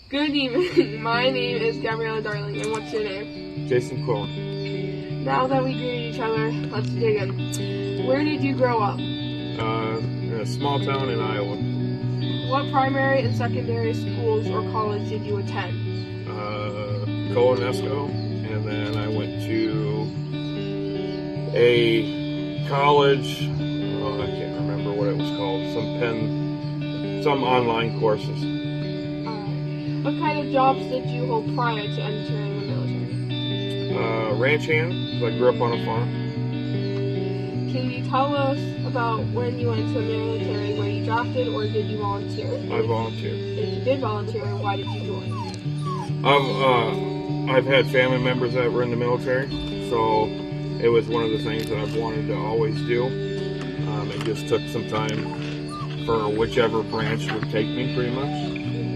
Good evening. My name is Gabriella Darling, and what's your name? Jason Quillen. Now that we greeted each other, let's dig in. Where did you grow up? In a small town in Iowa. What primary and secondary schools or college did you attend? Colonesco, and then I went to a college. I can't remember what it was called. Some online courses. What kind of jobs did you hold prior to entering the military? Ranch hand, because I grew up on a farm. Can you tell us about when you went into the military? Were you drafted or did you volunteer? I volunteered. If you did volunteer, why did you join? I've had family members that were in the military, so it was one of the things that I've wanted to always do. It just took some time for whichever branch would take me, pretty much.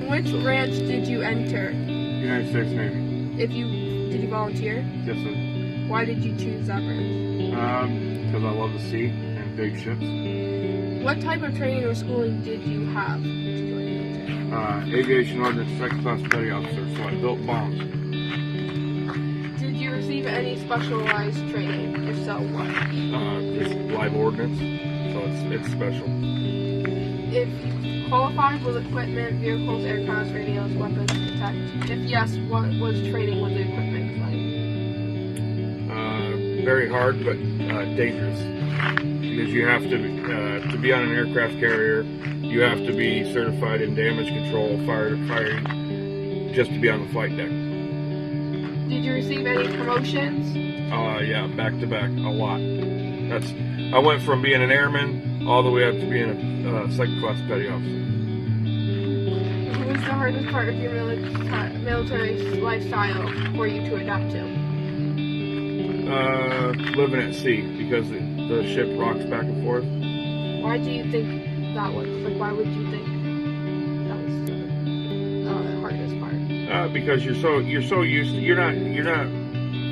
Which branch did you enter? United States Navy. Did you volunteer? Yes, sir. Why did you choose that branch? Because I love the sea and big ships. What type of training or schooling did you have to join the military? Aviation Ordnance Second Class Petty Officer, so I built bombs. Did you receive any specialized training? If so, what? Just live ordnance, so it's special. If you qualified with equipment, vehicles, aircraft, radios, weapons, detect. If yes, what was training with the equipment like? Very hard, but dangerous. Because you have to be on an aircraft carrier, you have to be certified in damage control, firing, just to be on the flight deck. Did you receive any promotions? Yeah, back to back, a lot. I went from being an airman all the way up to being a second class petty officer. What was the hardest part of your military lifestyle for you to adapt to? Living at sea, because the ship rocks back and forth. Why do you think that was? Like, why would you think that was the hardest part? Because you're so used to, you're not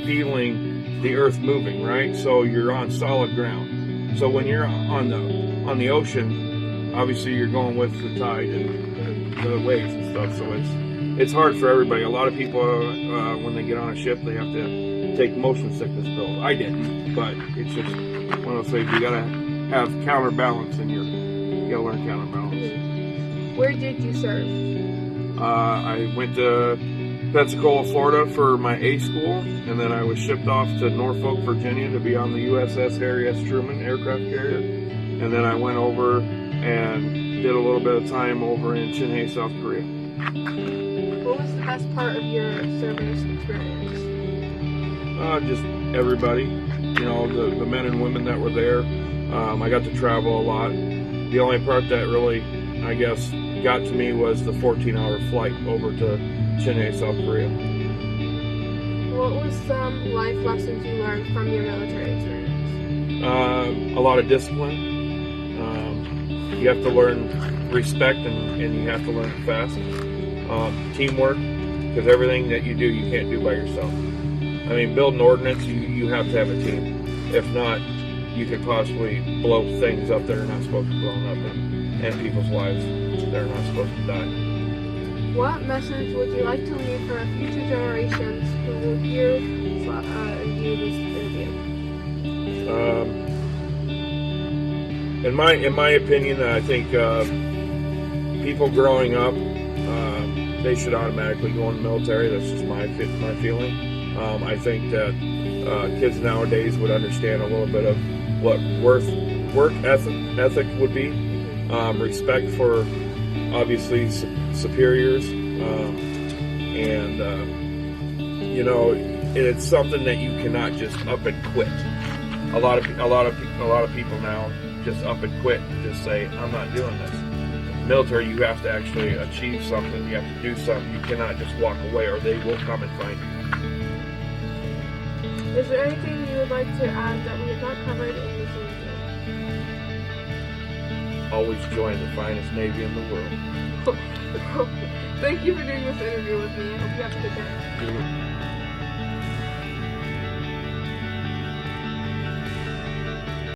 feeling the earth moving, right? So you're on solid ground. So when you're on the ocean, obviously you're going with the tide and the waves and stuff. So it's hard for everybody. A lot of people when they get on a ship, they have to take motion sickness pills. I didn't, but it's just one of those things. You gotta have counterbalance, and you gotta learn counterbalance. Where did you serve? I went to Pensacola, Florida for my A school, and then I was shipped off to Norfolk, Virginia to be on the USS Harry S. Truman aircraft carrier. And then I went over and did a little bit of time over in Chinhae, South Korea. What was the best part of your service experience? Just everybody, the men and women that were there. I got to travel a lot. The only part that really, I guess, got to me was the 14-hour flight over to Chinhae, South Korea. What were some life lessons you learned from your military experience? A lot of discipline. You have to learn respect, and you have to learn it fast. Teamwork, because everything that you do, you can't do by yourself. I mean, building ordnance, you have to have a team. If not, you could possibly blow things up that are not supposed to be blown up, and people's lives that are not supposed to die. What message would you like to leave for future generations who will hear and view this interview? In my opinion, I think people growing up, they should automatically go in the military. That's just my feeling. I think that kids nowadays would understand a little bit of what work ethic would be, respect for obviously superiors, and it's something that you cannot just up and quit. A lot of people now just up and quit and just say, I'm not doing this. Military, you have to actually achieve something. You have to do something. You cannot just walk away, or they will come and find you. Is there anything you would like to add that we have not covered in this interview? Always join the finest Navy in the world. Thank you for doing this interview with me. I hope you have a good day.